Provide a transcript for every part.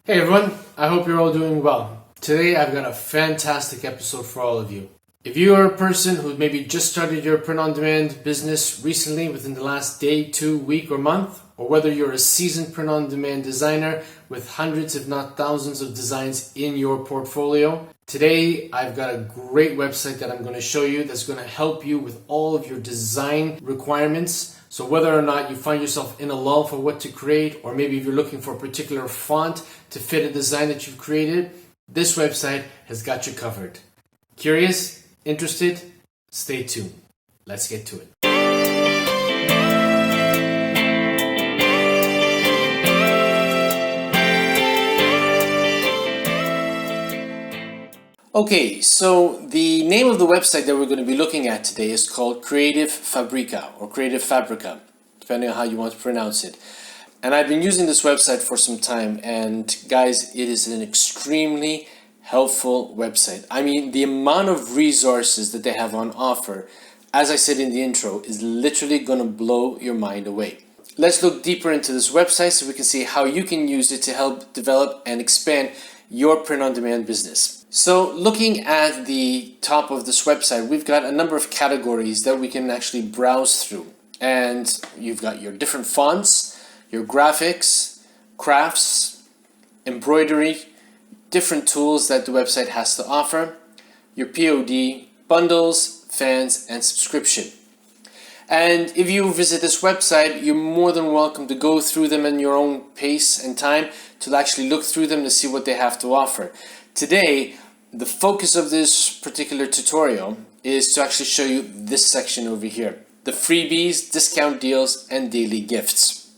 Hey everyone, I hope you're all doing well. Today I've got a fantastic episode for all of you. If you are a person who maybe just started your print-on-demand business recently within the last day, 2 week or month, or whether you're a seasoned print-on-demand designer with hundreds if not thousands of designs in your portfolio, today I've got a great website that I'm going to show you that's going to help you with all of your design requirements. So whether or not you find yourself in a lull for what to create, or maybe if you're looking for a particular font to fit a design that you've created, this website has got you covered. Curious? Interested? Stay tuned. Let's get to it. Okay, so the name of the website that we're going to be looking at today is called Creative Fabrica or Creative Fabrica, depending on how you want to pronounce it. And I've been using this website for some time, and guys, it is an extremely helpful website. I mean, the amount of resources that they have on offer, as I said in the intro, is literally going to blow your mind away. Let's look deeper into this website so we can see how you can use it to help develop and expand your print-on-demand business. So looking at the top of this website, we've got a number of categories that we can actually browse through. And you've got your different fonts, your graphics, crafts, embroidery, different tools that the website has to offer, your POD, bundles, fans, and subscription. And if you visit this website, you're more than welcome to go through them in your own pace and time to actually look through them to see what they have to offer. Today, the focus of this particular tutorial is to actually show you this section over here, the freebies, discount deals, and daily gifts.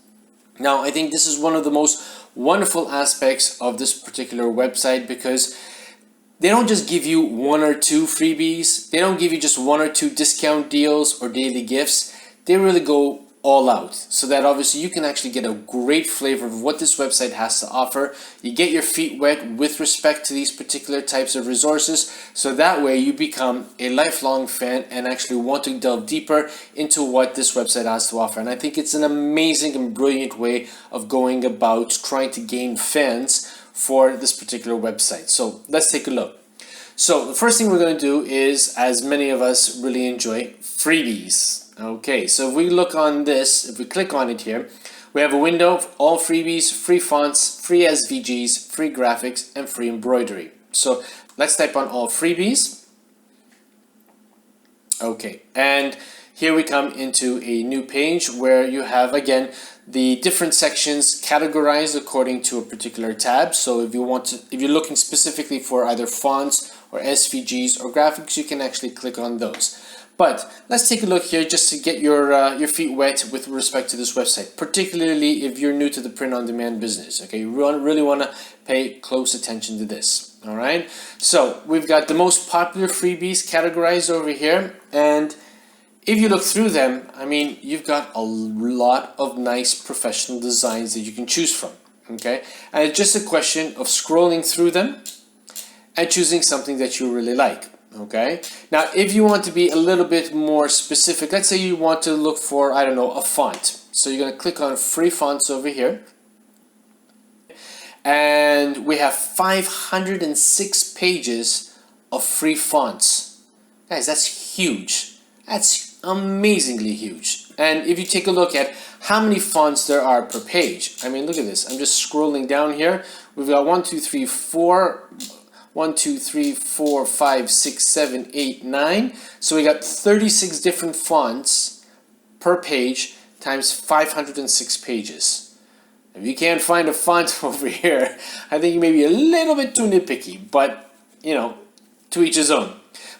Now, I think this is one of the most wonderful aspects of this particular website because they don't just give you one or two freebies. They don't give you just one or two discount deals or daily gifts. They really go all out so that obviously you can actually get a great flavor of what this website has to offer. You get your feet wet with respect to these particular types of resources, so that way you become a lifelong fan and actually want to delve deeper into what this website has to offer. And I think it's an amazing and brilliant way of going about trying to gain fans for this particular website. So let's take a look. So the first thing we're going to do is, as many of us really enjoy, freebies. Okay, so if we look on this, if we click on it here, we have a window of all freebies, free fonts, free SVGs, free graphics, and free embroidery. So let's type on all freebies. Okay, and here we come into a new page where you have, again, the different sections categorized according to a particular tab. So if you're looking specifically for either fonts or SVGs or graphics, you can actually click on those. But let's take a look here just to get your feet wet with respect to this website, particularly if you're new to the print-on-demand business. Okay, you really want to pay close attention to this. All right, so we've got the most popular freebies categorized over here, and if you look through them, I mean, you've got a lot of nice professional designs that you can choose from. Okay, and it's just a question of scrolling through them and choosing something that you really like. Okay, now if you want to be a little bit more specific, let's say you want to look for, I don't know, a font. So you're going to click on free fonts over here. And we have 506 pages of free fonts. Guys, that's huge. That's amazingly huge. And if you take a look at how many fonts there are per page, I mean, look at this. I'm just scrolling down here. We've got 1, 2, 3, 4... 1, 2, 3, 4, 5, 6, 7, 8, 9. So we got 36 different fonts per page times 506 pages. If you can't find a font over here, I think you may be a little bit too nitpicky, but you know, to each his own.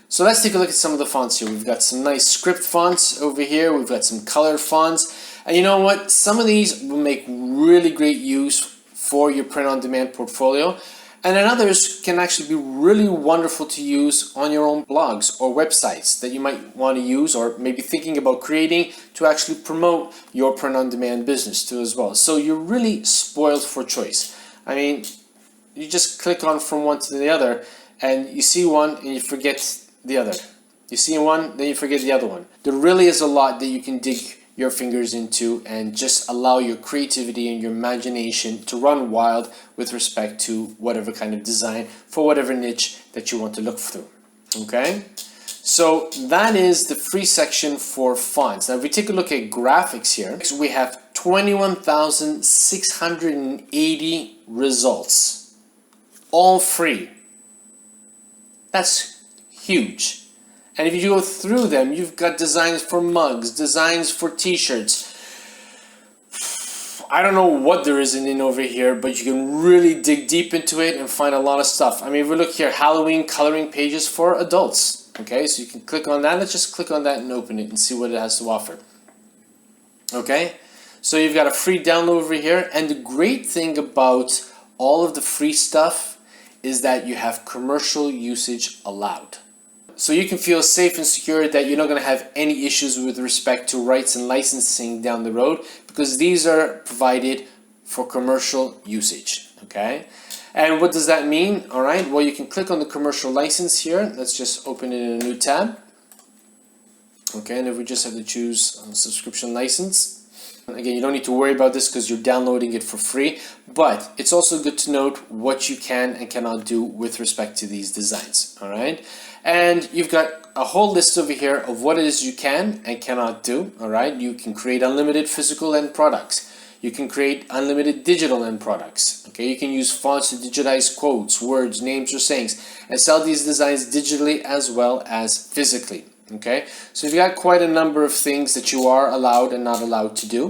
So let's take a look at some of the fonts here. We've got some nice script fonts over here. We've got some colored fonts. And you know what? Some of these will make really great use for your print-on-demand portfolio. And then others can actually be really wonderful to use on your own blogs or websites that you might want to use, or maybe thinking about creating to actually promote your print-on-demand business too as well. So you're really spoiled for choice. I mean, you just click on from one to the other and you see one and you forget the other. You see one, then you forget the other one. There really is a lot that you can dig your fingers into and just allow your creativity and your imagination to run wild with respect to whatever kind of design for whatever niche that you want to look through. Okay, so that is the free section for fonts. Now if we take a look at graphics here, we have 21,680 results, all free. That's huge. And if you go through them, you've got designs for mugs, designs for t-shirts. I don't know what there is in over here, but you can really dig deep into it and find a lot of stuff. I mean, if we look here, Halloween coloring pages for adults. Okay, so you can click on that. Let's just click on that and open it and see what it has to offer. Okay, so you've got a free download over here. And the great thing about all of the free stuff is that you have commercial usage allowed. So you can feel safe and secure that you're not going to have any issues with respect to rights and licensing down the road, because these are provided for commercial usage. Okay, and what does that mean? All right, well, you can click on the commercial license here. Let's just open it in a new tab. Okay, and if we just have to choose a subscription license. Again, you don't need to worry about this because you're downloading it for free, but it's also good to note what you can and cannot do with respect to these designs. All right, and you've got a whole list over here of what it is you can and cannot do. All right, you can create unlimited physical end products. You can create unlimited digital end products. Okay, you can use fonts to digitize quotes, words, names, or sayings, and sell these designs digitally as well as physically. Okay, so you've got quite a number of things that you are allowed and not allowed to do.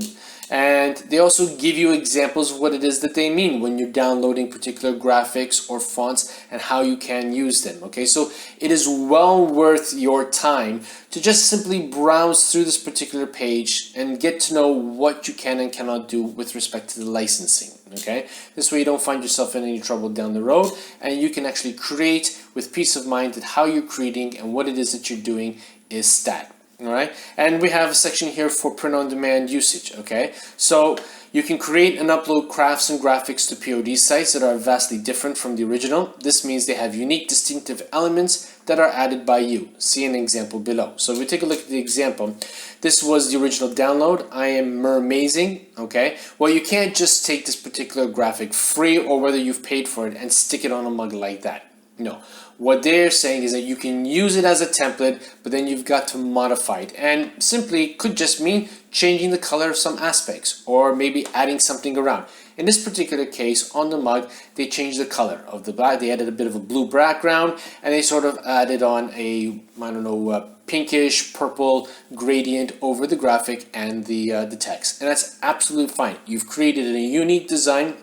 And they also give you examples of what it is that they mean when you're downloading particular graphics or fonts and how you can use them. Okay, so it is well worth your time to just simply browse through this particular page and get to know what you can and cannot do with respect to the licensing. Okay, this way you don't find yourself in any trouble down the road, and you can actually create with peace of mind that how you're creating and what it is that you're doing is stat. All right, and we have a section here for print-on-demand usage. Okay, so you can create and upload crafts and graphics to POD sites that are vastly different from the original. This means they have unique, distinctive elements that are added by you. See an example below. So if we take a look at the example, this was the original download. I am mermazing. Okay, well, you can't just take this particular graphic free or whether you've paid for it and stick it on a mug like that. No. What they're saying is that you can use it as a template, but then you've got to modify it. And simply could just mean changing the color of some aspects or maybe adding something around. In this particular case, on the mug, they changed the color of the black. They added a bit of a blue background, and they sort of added on a, I don't know, pinkish purple gradient over the graphic and the text. And that's absolutely fine. You've created a unique design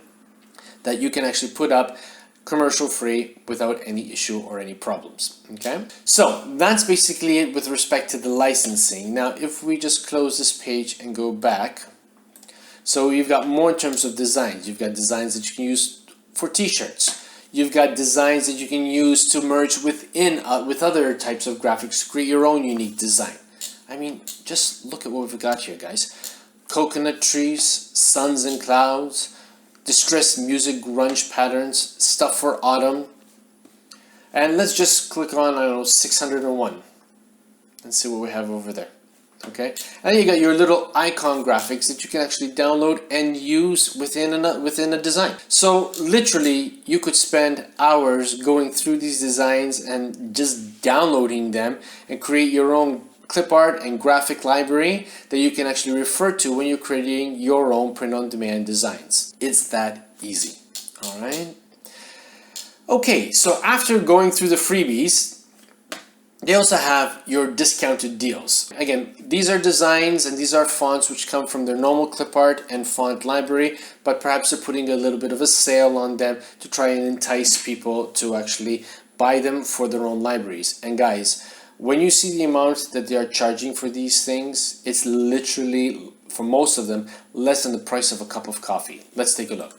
that you can actually put up commercial free without any issue or any problems. Okay, so that's basically it with respect to the licensing. Now if we just close this page and go back, so you've got more in terms of designs. You've got designs that you can use for t-shirts. You've got designs that you can use to merge within with other types of graphics to create your own unique design. I mean, just look at what we've got here, guys. Coconut trees, suns and clouds, distressed music, grunge patterns, stuff for autumn. And let's just click on, I don't know, 601 and see what we have over there. Okay, and you got your little icon graphics that you can actually download and use within a design. So literally you could spend hours going through these designs and just downloading them and create your own clip art and graphic library that you can actually refer to when you're creating your own print-on-demand designs. It's that easy. All right. Okay, so after going through the freebies, they also have your discounted deals. Again, these are designs and these are fonts which come from their normal clip art and font library, but perhaps they're putting a little bit of a sale on them to try and entice people to actually buy them for their own libraries. And guys, when you see the amount that they are charging for these things, it's literally, for most of them, less than the price of a cup of coffee. Let's take a look.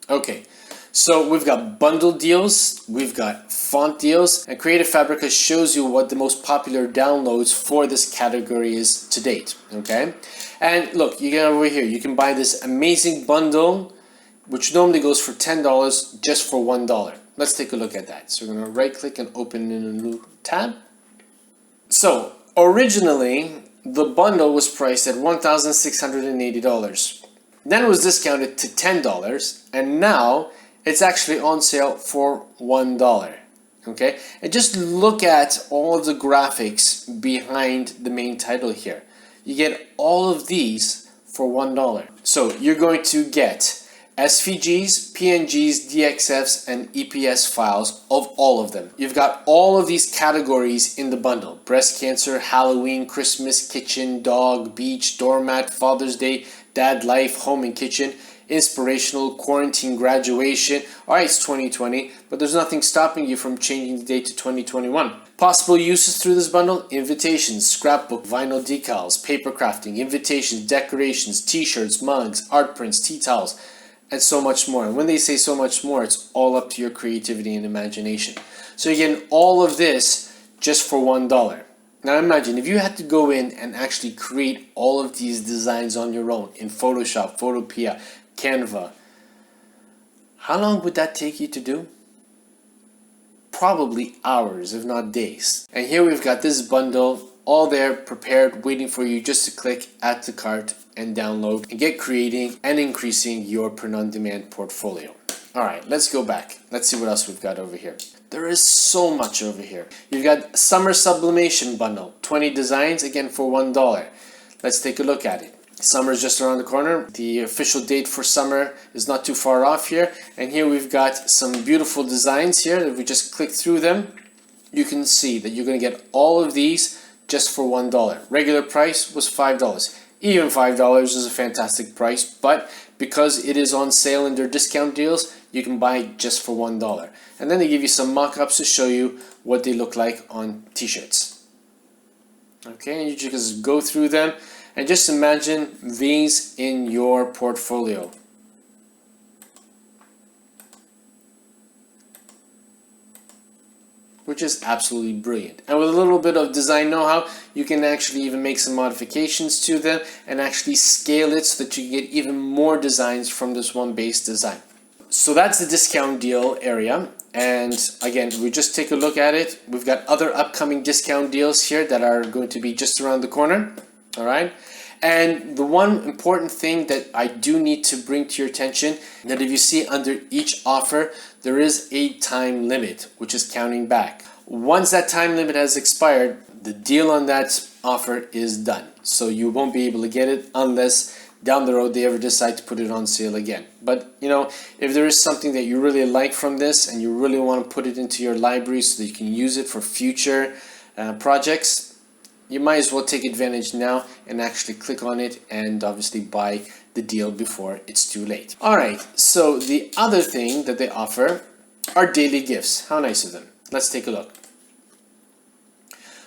Okay, so we've got bundle deals, we've got font deals, and Creative Fabrica shows you what the most popular downloads for this category is to date, okay? And look, you get over here, you can buy this amazing bundle, which normally goes for $10 just for $1. Let's take a look at that. So we're going to right click and open in a new tab. So originally the bundle was priced at $1,680. Then it was discounted to $10, and now it's actually on sale for $1. Okay, and just look at all of the graphics behind the main title here. You get all of these for $1. So you're going to get SVGs, PNGs, DXFs, and EPS files of all of them. You've got all of these categories in the bundle: breast cancer, Halloween, Christmas, kitchen, dog, beach, doormat, Father's Day, dad life, home and kitchen, inspirational, quarantine, graduation. Alright, it's 2020, but there's nothing stopping you from changing the date to 2021. Possible uses through this bundle: invitations, scrapbook, vinyl decals, paper crafting, invitations, decorations, t-shirts, mugs, art prints, tea towels, and so much more. And when they say so much more, it's all up to your creativity and imagination. So you're getting all of this just for $1. Now imagine if you had to go in and actually create all of these designs on your own in Photoshop, Photopea, Canva. How long would that take you to do? Probably hours, if not days. And here we've got this bundle all there, prepared, waiting for you just to click add to cart and download and get creating and increasing your print-on-demand portfolio. Alright, let's go back. Let's see what else we've got over here. There is so much over here. You've got Summer Sublimation Bundle, 20 designs, again for $1. Let's take a look at it. Summer is just around the corner. The official date for summer is not too far off here. And here we've got some beautiful designs here. If we just click through them, you can see that you're going to get all of these just for $1. Regular price was $5. Even $5 is a fantastic price, but because it is on sale in their discount deals, you can buy it just for $1. And then they give you some mock-ups to show you what they look like on t-shirts. Okay, and you just go through them and just imagine these in your portfolio. Which is absolutely brilliant. And with a little bit of design know-how, you can actually even make some modifications to them and actually scale it so that you get even more designs from this one base design. So that's the discount deal area. And again, we just take a look at it. We've got other upcoming discount deals here that are going to be just around the corner. All right. And the one important thing that I do need to bring to your attention, that if you see under each offer, there is a time limit, which is counting back. Once that time limit has expired, the deal on that offer is done. So you won't be able to get it unless down the road they ever decide to put it on sale again. But you know, if there is something that you really like from this and you really want to put it into your library so that you can use it for future projects, you might as well take advantage now and actually click on it and obviously buy the deal before it's too late. Alright, so the other thing that they offer are daily gifts. How nice of them. Let's take a look.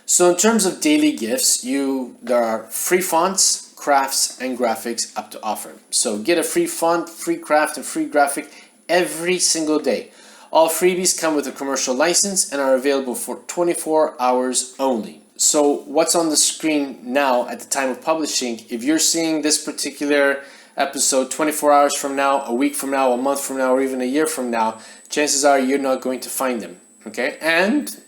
So in terms of daily gifts, there are free fonts, crafts, and graphics up to offer. So get a free font, free craft, and free graphic every single day. All freebies come with a commercial license and are available for 24 hours only. So what's on the screen now at the time of publishing, if you're seeing this particular episode 24 hours from now, a week from now, a month from now, or even a year from now, chances are you're not going to find them. Okay, and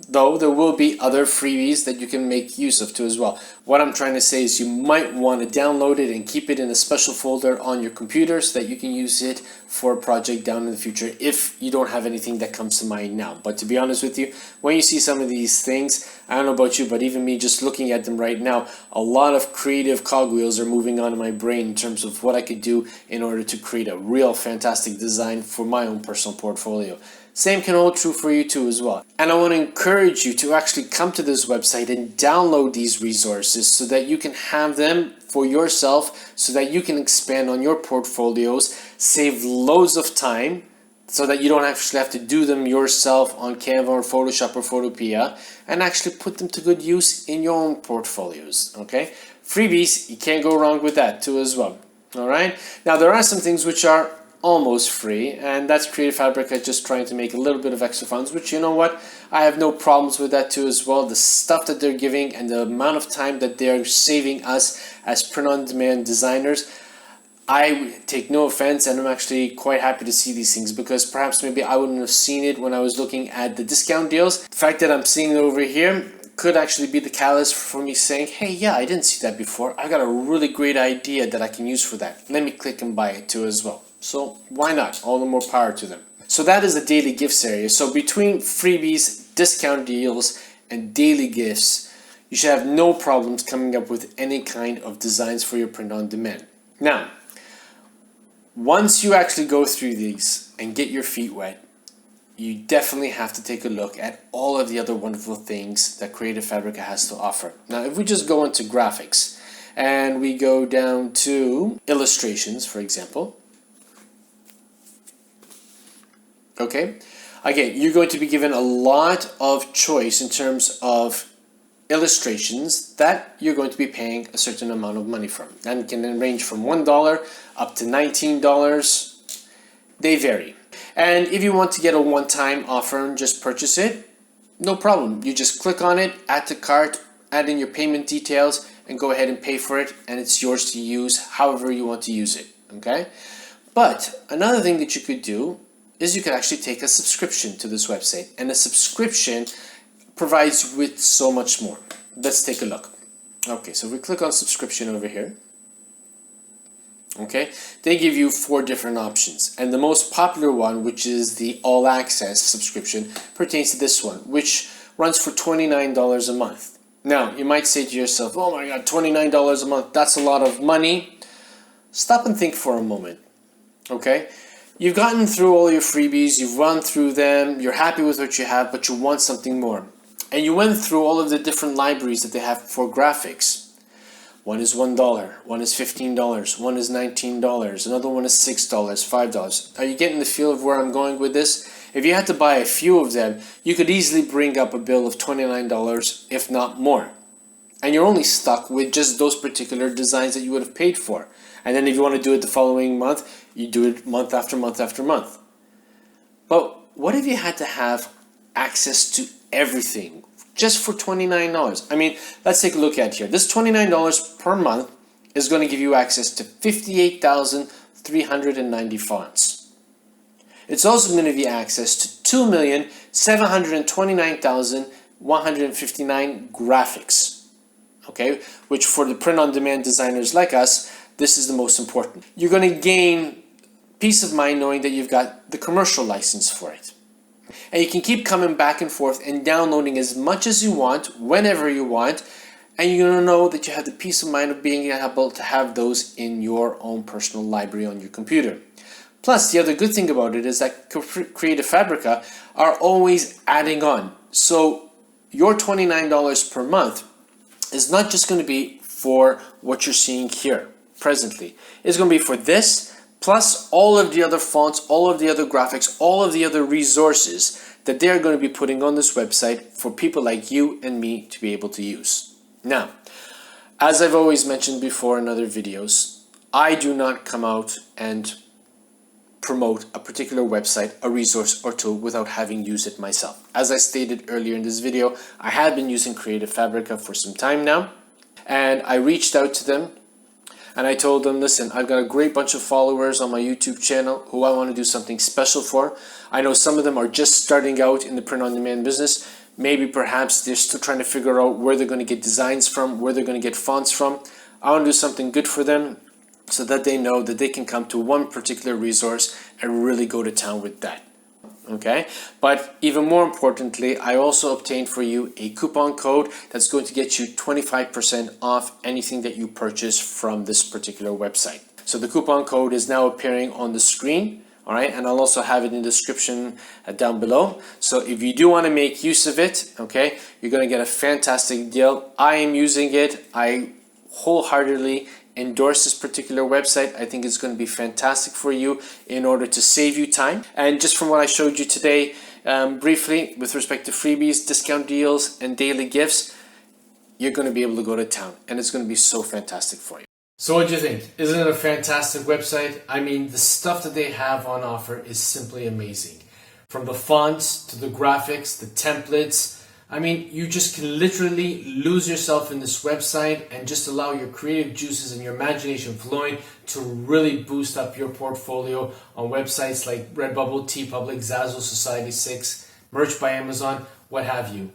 though there will be other freebies that you can make use of too as well. What I'm trying to say is you might want to download it and keep it in a special folder on your computer so that you can use it for a project down in the future if you don't have anything that comes to mind now. But to be honest with you, when you see some of these things, I don't know about you, but even me just looking at them right now, a lot of creative cogwheels are moving on in my brain in terms of what I could do in order to create a real fantastic design for my own personal portfolio. Same can hold true for you too as well. And I want to encourage you to actually come to this website and download these resources so that you can have them for yourself, so that you can expand on your portfolios, save loads of time so that you don't actually have to do them yourself on Canva or Photoshop or Photopea, and actually put them to good use in your own portfolios. Okay, freebies, you can't go wrong with that too as well. All right, now there are some things which are almost free, and that's Creative Fabrica just trying to make a little bit of extra funds, which, you know what, I have no problems with that too as well. The stuff that they're giving and the amount of time that they're saving us as print-on-demand designers, I take no offense, and I'm actually quite happy to see these things, because perhaps maybe I wouldn't have seen it when I was looking at the discount deals. The fact that I'm seeing it over here could actually be the catalyst for me saying, hey, yeah, I didn't see that before. I got a really great idea that I can use for that. Let me click and buy it too as well. So why not? All the more power to them. So that is the daily gifts area. So between freebies, discount deals, and daily gifts, you should have no problems coming up with any kind of designs for your print on demand. Now, once you actually go through these and get your feet wet, you definitely have to take a look at all of the other wonderful things that Creative Fabrica has to offer. Now, if we just go into graphics and we go down to illustrations, for example, okay, again, you're going to be given a lot of choice in terms of illustrations that you're going to be paying a certain amount of money from. And can then range from $1 up to $19. They vary. And if you want to get a one-time offer and just purchase it, no problem. You just click on it, add to cart, add in your payment details, and go ahead and pay for it, and it's yours to use however you want to use it, okay? But another thing that you could do is you could actually take a subscription to this website, and a subscription provides you with so much more. Let's take a look. Okay, so we click on subscription over here. Okay, they give you 4 different options, and the most popular one, which is the all access subscription, pertains to this one, which runs for $29 a month. Now, you might say to yourself, oh my god, $29 a month, that's a lot of money. Stop and think for a moment, okay? You've gotten through all your freebies, you've run through them, you're happy with what you have, but you want something more. And you went through all of the different libraries that they have for graphics. One is $1, one is $15, one is $19, another one is $6, $5. Are you getting the feel of where I'm going with this? If you had to buy a few of them, you could easily bring up a bill of $29, if not more. And you're only stuck with just those particular designs that you would have paid for. And then if you want to do it the following month, you do it month after month after month. But what if you had to have access to everything just for $29? I mean, let's take a look at here. This $29 per month is going to give you access to 58,390 fonts. It's also going to give you access to 2,729,159 graphics. Okay, which for the print-on-demand designers like us, this is the most important. You're going to gain peace of mind knowing that you've got the commercial license for it. And you can keep coming back and forth and downloading as much as you want, whenever you want, and you're going to know that you have the peace of mind of being able to have those in your own personal library on your computer. Plus, the other good thing about it is that Creative Fabrica are always adding on. So your $29 per month is not just going to be for what you're seeing here presently. It's going to be for this, plus all of the other fonts, all of the other graphics, all of the other resources that they're going to be putting on this website for people like you and me to be able to use. Now, as I've always mentioned before in other videos, I do not come out and promote a particular website, a resource or tool without having used it myself. As I stated earlier in this video, I have been using Creative Fabrica for some time now, and I reached out to them and I told them, listen, I've got a great bunch of followers on my YouTube channel who I want to do something special for. I know some of them are just starting out in the print-on-demand business. Maybe perhaps they're still trying to figure out where they're going to get designs from, where they're going to get fonts from. I want to do something good for them so that they know that they can come to one particular resource and really go to town with that. Okay, but even more importantly, I also obtained for you a coupon code that's going to get you 25% off anything that you purchase from this particular website. So the coupon code is now appearing on the screen, all right, and I'll also have it in the description down below. So if you do want to make use of it, okay, you're going to get a fantastic deal. I am using it. I wholeheartedly endorse this particular website. I think it's going to be fantastic for you in order to save you time. And just from what I showed you today, briefly, with respect to freebies, discount deals, and daily gifts, you're going to be able to go to town, and it's going to be so fantastic for you. So what do you think? Isn't it a fantastic website? I mean, the stuff that they have on offer is simply amazing. From the fonts to the graphics, the templates, I mean, you just can literally lose yourself in this website and just allow your creative juices and your imagination flowing to really boost up your portfolio on websites like Redbubble, TeePublic, Zazzle, Society6, Merch by Amazon, what have you.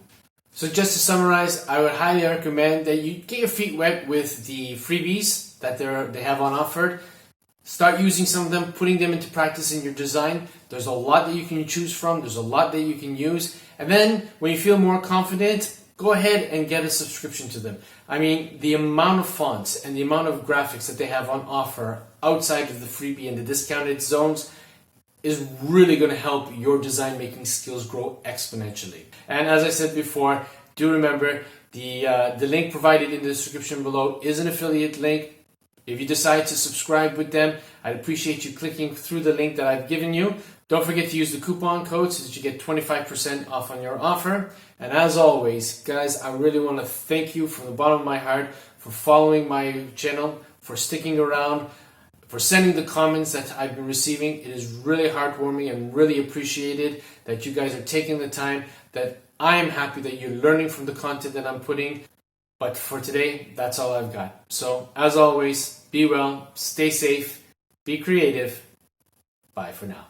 So just to summarize, I would highly recommend that you get your feet wet with the freebies that they have on offer. Start using some of them, putting them into practice in your design. There's a lot that you can choose from. There's a lot that you can use. And then when you feel more confident, go ahead and get a subscription to them. I mean, the amount of fonts and the amount of graphics that they have on offer outside of the freebie and the discounted zones is really going to help your design making skills grow exponentially. And as I said before, do remember the link provided in the description below is an affiliate link. If you decide to subscribe with them, I'd appreciate you clicking through the link that I've given you. Don't forget to use the coupon code so that you get 25% off on your offer. And as always, guys, I really want to thank you from the bottom of my heart for following my channel, for sticking around, for sending the comments that I've been receiving. It is really heartwarming and really appreciated that you guys are taking the time, that I am happy that you're learning from the content that I'm putting. But for today, that's all I've got. So as always, be well, stay safe, be creative. Bye for now.